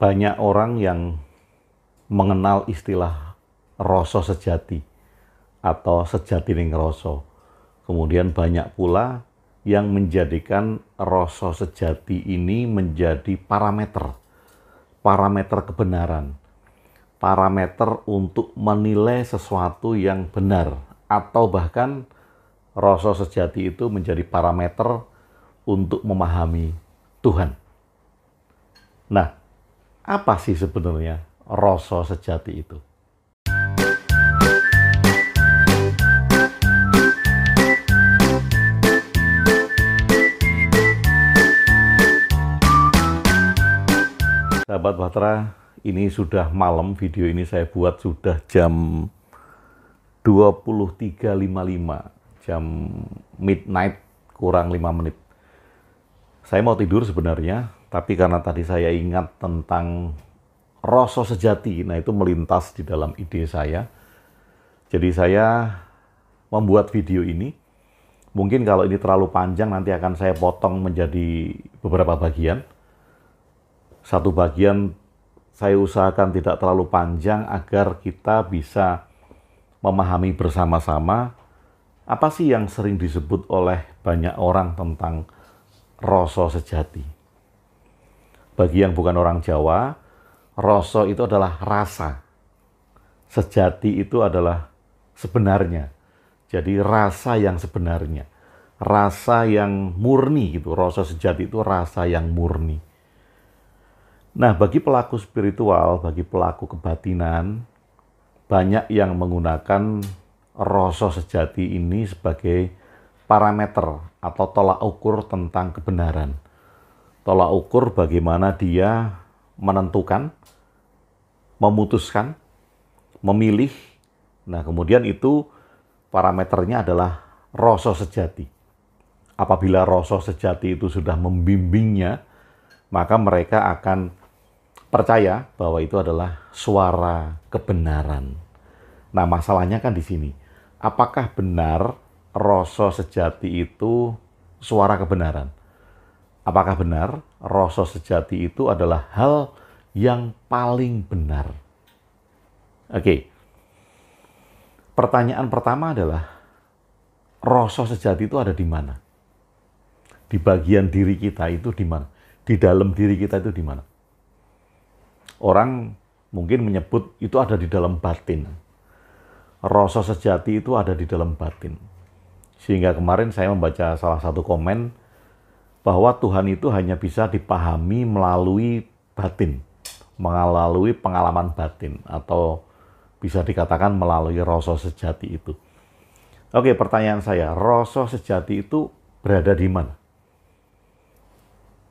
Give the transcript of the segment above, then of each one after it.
Banyak orang yang mengenal istilah rasa sejati atau sejati ning rasa. Kemudian banyak pula yang menjadikan rasa sejati ini menjadi parameter kebenaran, parameter untuk menilai sesuatu yang benar, atau bahkan rasa sejati itu menjadi parameter untuk memahami Tuhan. Nah, apa sih sebenarnya rasa sejati itu? Sahabat Bahtera, ini sudah malam, video ini saya buat sudah jam 23.55, jam midnight kurang 5 menit. Saya mau tidur sebenarnya, tapi karena tadi saya ingat tentang rasa sejati, nah itu melintas di dalam ide saya. Jadi saya membuat video ini. Mungkin kalau ini terlalu panjang, nanti akan saya potong menjadi beberapa bagian. Satu bagian saya usahakan tidak terlalu panjang agar kita bisa memahami bersama-sama apa sih yang sering disebut oleh banyak orang tentang rasa sejati. Bagi yang bukan orang Jawa, rasa itu adalah rasa. Sejati itu adalah sebenarnya. Jadi rasa yang sebenarnya. Rasa yang murni gitu. Rasa sejati itu rasa yang murni. Nah, bagi pelaku spiritual, bagi pelaku kebatinan, banyak yang menggunakan rasa sejati ini sebagai parameter atau tolak ukur tentang kebenaran. Tolak ukur bagaimana dia menentukan, memutuskan, memilih. Nah, kemudian itu parameternya adalah rasa sejati. Apabila rasa sejati itu sudah membimbingnya, maka mereka akan percaya bahwa itu adalah suara kebenaran. Nah, masalahnya kan di sini. Apakah benar rasa sejati itu suara kebenaran? Apakah benar rasa sejati itu adalah hal yang paling benar? Oke. Pertanyaan pertama adalah, rasa sejati itu ada di mana? Di bagian diri kita itu di mana? Di dalam diri kita itu di mana? Orang mungkin menyebut itu ada di dalam batin. Rasa sejati itu ada di dalam batin. Sehingga kemarin saya membaca salah satu komen bahwa Tuhan itu hanya bisa dipahami melalui batin, melalui pengalaman batin, atau bisa dikatakan melalui rasa sejati itu. Oke, pertanyaan saya, rasa sejati itu berada di mana?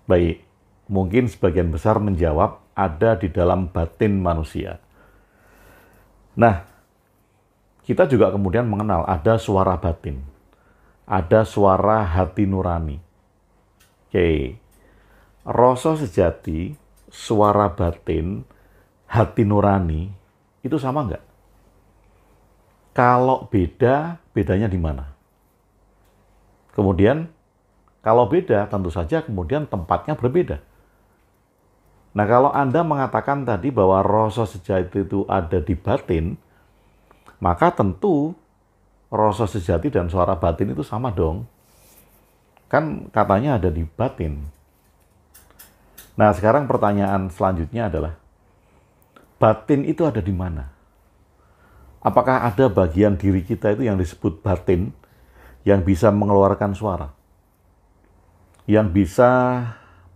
Baik, mungkin sebagian besar menjawab ada di dalam batin manusia. Nah, kita juga kemudian mengenal ada suara batin, ada suara hati nurani. Oke, rasa sejati, suara batin, hati nurani, itu sama nggak? Kalau beda, bedanya di mana? Kemudian, kalau beda, tentu saja kemudian tempatnya berbeda. Nah, kalau Anda mengatakan tadi bahwa rasa sejati itu ada di batin, maka tentu rasa sejati dan suara batin itu sama dong. Kan katanya ada di batin. Nah, sekarang pertanyaan selanjutnya adalah, batin itu ada di mana? Apakah ada bagian diri kita itu yang disebut batin, yang bisa mengeluarkan suara, yang bisa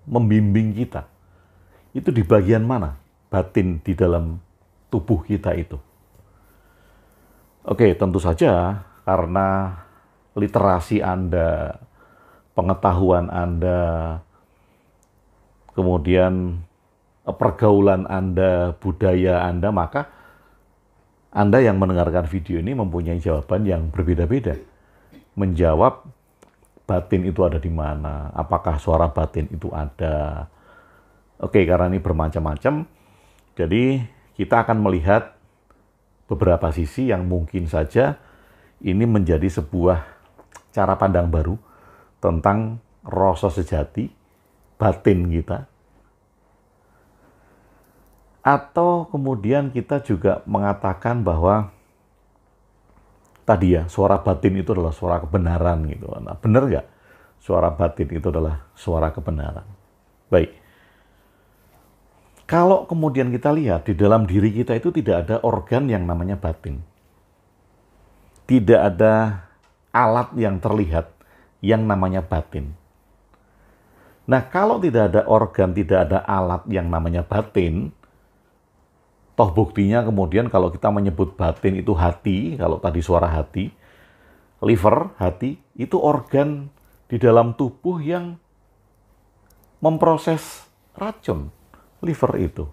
membimbing kita? Itu di bagian mana batin di dalam tubuh kita itu? Oke, tentu saja karena literasi Anda, pengetahuan Anda, kemudian pergaulan Anda, budaya Anda, maka Anda yang mendengarkan video ini mempunyai jawaban yang berbeda-beda. Menjawab batin itu ada di mana, apakah suara batin itu ada. Oke, karena ini bermacam-macam, jadi kita akan melihat beberapa sisi yang mungkin saja ini menjadi sebuah cara pandang baru tentang rasa sejati, batin kita. Atau kemudian kita juga mengatakan bahwa tadi ya, suara batin itu adalah suara kebenaran gitu. Nah, benar nggak? Suara batin itu adalah suara kebenaran. Baik. Kalau kemudian kita lihat di dalam diri kita itu tidak ada organ yang namanya batin. Tidak ada alat yang terlihat yang namanya batin. Nah, kalau tidak ada organ, tidak ada alat yang namanya batin, toh buktinya kemudian kalau kita menyebut batin itu hati, kalau tadi suara hati, liver, hati, itu organ di dalam tubuh yang memproses racun, liver itu.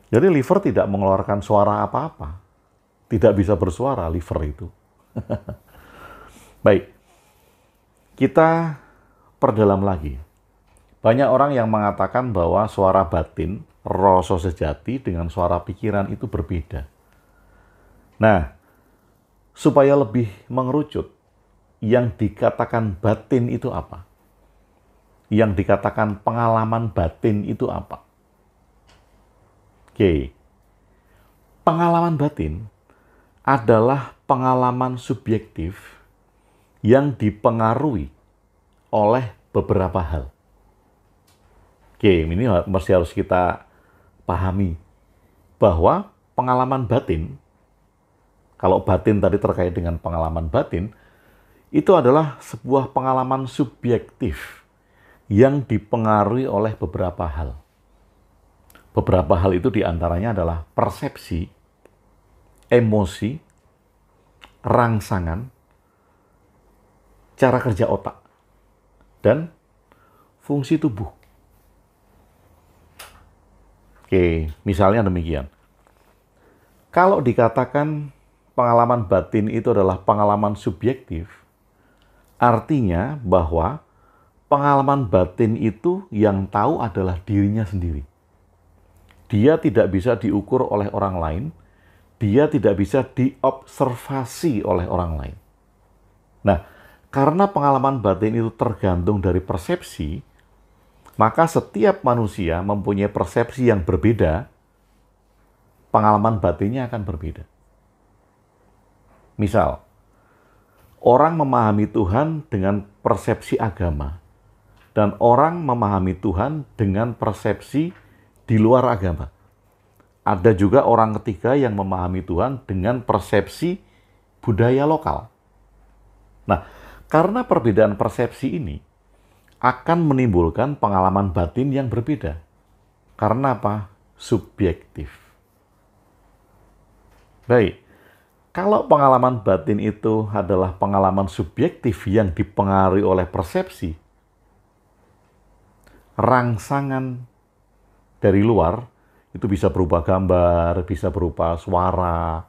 Jadi liver tidak mengeluarkan suara apa-apa. Tidak bisa bersuara liver itu. Baik, kita perdalam lagi. Banyak orang yang mengatakan bahwa suara batin, rasa sejati dengan suara pikiran itu berbeda. Nah, supaya lebih mengerucut, yang dikatakan batin itu apa? Yang dikatakan pengalaman batin itu apa? Oke, pengalaman batin adalah pengalaman subjektif yang dipengaruhi oleh beberapa hal. Oke, ini mesti harus kita pahami bahwa pengalaman batin, kalau batin tadi terkait dengan pengalaman batin, itu adalah sebuah pengalaman subjektif yang dipengaruhi oleh beberapa hal. Beberapa hal itu diantaranya adalah persepsi, emosi, rangsangan, cara kerja otak, dan fungsi tubuh. Oke, misalnya demikian. Kalau dikatakan pengalaman batin itu adalah pengalaman subjektif, artinya bahwa pengalaman batin itu yang tahu adalah dirinya sendiri. Dia tidak bisa diukur oleh orang lain, dia tidak bisa diobservasi oleh orang lain. Nah, karena pengalaman batin itu tergantung dari persepsi, maka setiap manusia mempunyai persepsi yang berbeda, pengalaman batinnya akan berbeda. Misal, orang memahami Tuhan dengan persepsi agama, dan orang memahami Tuhan dengan persepsi di luar agama. Ada juga orang ketiga yang memahami Tuhan dengan persepsi budaya lokal. Nah, karena perbedaan persepsi ini akan menimbulkan pengalaman batin yang berbeda. Karena apa? Subjektif. Baik, kalau pengalaman batin itu adalah pengalaman subjektif yang dipengaruhi oleh persepsi, rangsangan dari luar, itu bisa berupa gambar, bisa berupa suara,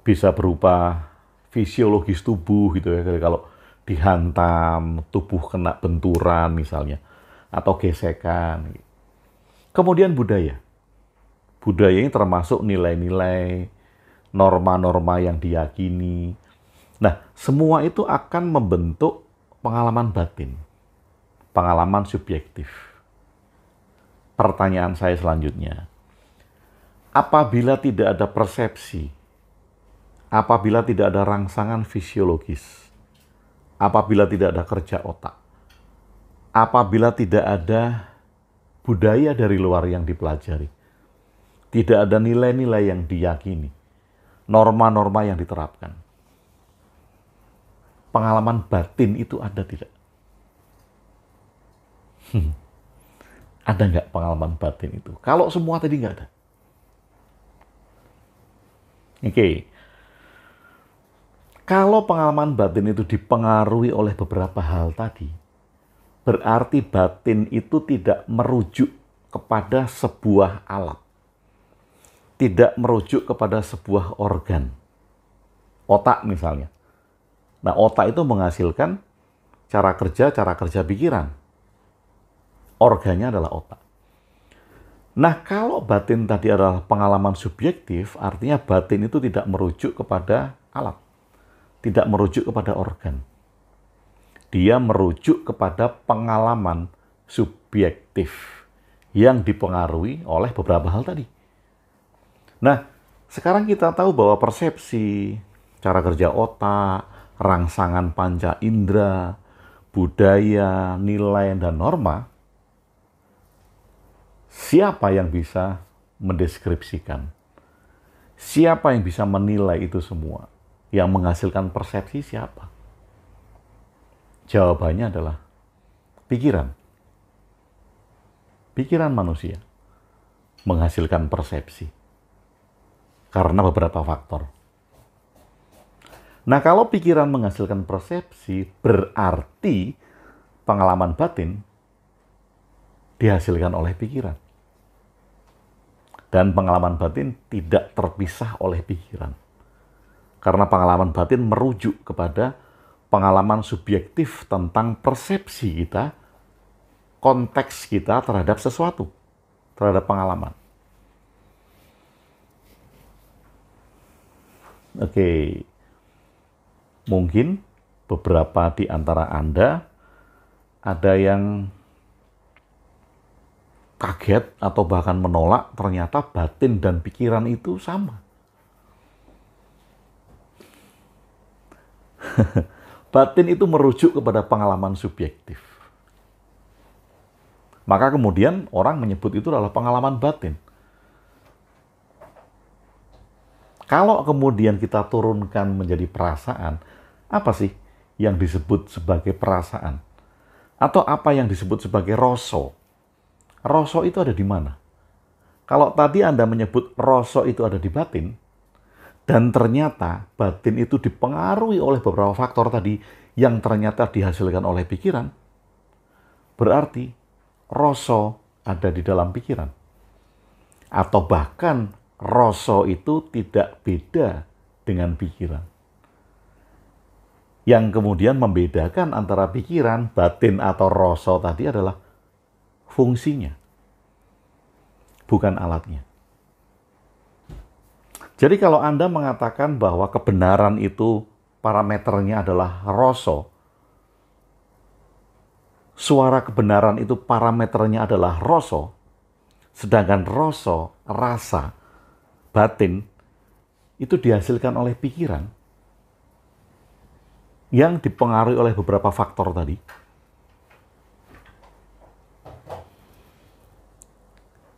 bisa berupa fisiologis tubuh gitu ya. Kalau dihantam, tubuh kena benturan misalnya, atau gesekan. Kemudian budaya. Budaya ini termasuk nilai-nilai, norma-norma yang diyakini. Nah, semua itu akan membentuk pengalaman batin, pengalaman subjektif. Pertanyaan saya selanjutnya, apabila tidak ada persepsi, apabila tidak ada rangsangan fisiologis, apabila tidak ada kerja otak, apabila tidak ada budaya dari luar yang dipelajari, tidak ada nilai-nilai yang diyakini, norma-norma yang diterapkan, pengalaman batin itu ada tidak? Ada nggak pengalaman batin itu? Kalau semua tadi nggak ada. Oke. Kalau pengalaman batin itu dipengaruhi oleh beberapa hal tadi, berarti batin itu tidak merujuk kepada sebuah alat. Tidak merujuk kepada sebuah organ. Otak misalnya. Nah, otak itu menghasilkan cara kerja pikiran. Organnya adalah otak. Nah, kalau batin tadi adalah pengalaman subjektif, artinya batin itu tidak merujuk kepada alat. Tidak merujuk kepada organ. Dia merujuk kepada pengalaman subjektif yang dipengaruhi oleh beberapa hal tadi. Nah, sekarang kita tahu bahwa persepsi, cara kerja otak, rangsangan panca indera, budaya, nilai, dan norma, siapa yang bisa mendeskripsikan? Siapa yang bisa menilai itu semua? Yang menghasilkan persepsi siapa? Jawabannya adalah pikiran. Pikiran manusia menghasilkan persepsi karena beberapa faktor. Nah, kalau pikiran menghasilkan persepsi, berarti pengalaman batin dihasilkan oleh pikiran. Dan pengalaman batin tidak terpisah oleh pikiran. Karena pengalaman batin merujuk kepada pengalaman subjektif tentang persepsi kita, konteks kita terhadap sesuatu, terhadap pengalaman. Oke, mungkin beberapa di antara Anda ada yang kaget atau bahkan menolak, ternyata batin dan pikiran itu sama. Batin itu merujuk kepada pengalaman subjektif. Maka kemudian orang menyebut itu adalah pengalaman batin. Kalau kemudian kita turunkan menjadi perasaan, apa sih yang disebut sebagai perasaan? Atau apa yang disebut sebagai rasa? Rasa itu ada di mana? Kalau tadi Anda menyebut rasa itu ada di batin, dan ternyata batin itu dipengaruhi oleh beberapa faktor tadi yang ternyata dihasilkan oleh pikiran, berarti rasa ada di dalam pikiran. Atau bahkan rasa itu tidak beda dengan pikiran. Yang kemudian membedakan antara pikiran, batin, atau rasa tadi adalah fungsinya, bukan alatnya. Jadi kalau Anda mengatakan bahwa kebenaran itu parameternya adalah rasa, suara kebenaran itu parameternya adalah rasa, sedangkan rasa, batin, itu dihasilkan oleh pikiran yang dipengaruhi oleh beberapa faktor tadi.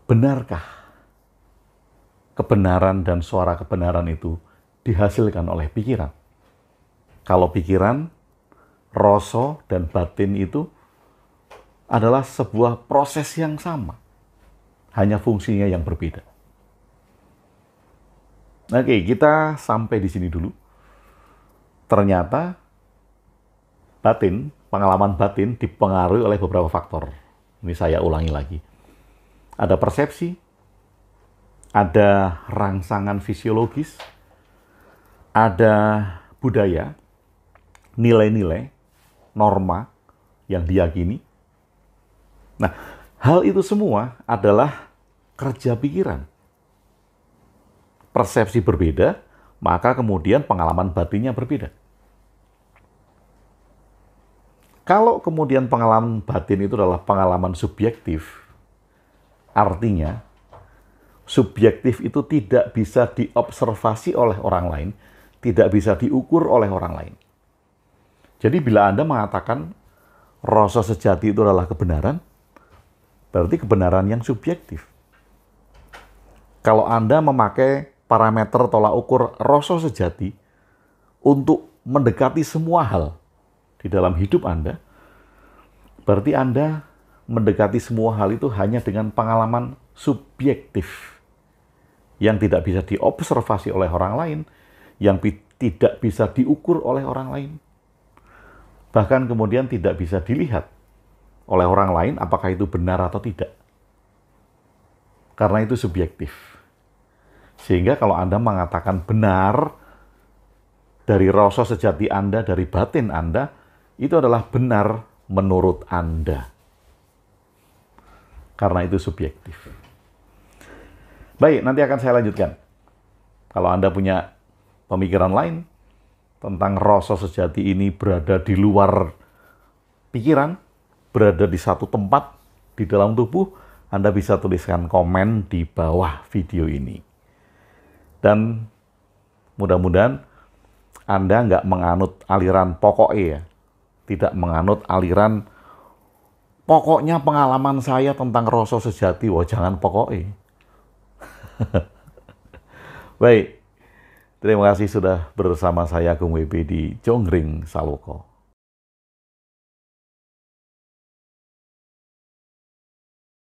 Benarkah kebenaran dan suara kebenaran itu dihasilkan oleh pikiran? Kalau pikiran, rasa, dan batin itu adalah sebuah proses yang sama, hanya fungsinya yang berbeda. Oke, kita sampai di sini dulu. Ternyata batin, pengalaman batin dipengaruhi oleh beberapa faktor. Ini saya ulangi lagi. Ada persepsi, ada rangsangan fisiologis, ada budaya, nilai-nilai, norma yang diyakini. Nah, hal itu semua adalah kerja pikiran. Persepsi berbeda, maka kemudian pengalaman batinnya berbeda. Kalau kemudian pengalaman batin itu adalah pengalaman subjektif, artinya subjektif itu tidak bisa diobservasi oleh orang lain, tidak bisa diukur oleh orang lain. Jadi bila Anda mengatakan rasa sejati itu adalah kebenaran, berarti kebenaran yang subjektif. Kalau Anda memakai parameter tolak ukur rasa sejati untuk mendekati semua hal di dalam hidup Anda, berarti Anda mendekati semua hal itu hanya dengan pengalaman subjektif yang tidak bisa diobservasi oleh orang lain, yang tidak bisa diukur oleh orang lain. Bahkan kemudian tidak bisa dilihat oleh orang lain apakah itu benar atau tidak. Karena itu subjektif. Sehingga kalau Anda mengatakan benar dari rasa sejati Anda, dari batin Anda, itu adalah benar menurut Anda. Karena itu subjektif. Baik, nanti akan saya lanjutkan. Kalau Anda punya pemikiran lain tentang rasa sejati ini berada di luar pikiran, berada di satu tempat di dalam tubuh, Anda bisa tuliskan komen di bawah video ini. Dan mudah-mudahan Anda nggak menganut aliran pokoknya ya. Tidak menganut aliran pokoknya pengalaman saya tentang rasa sejati. Wah, jangan pokoknya. Baik, terima kasih sudah bersama saya Agung WB di Jonggring Saloko.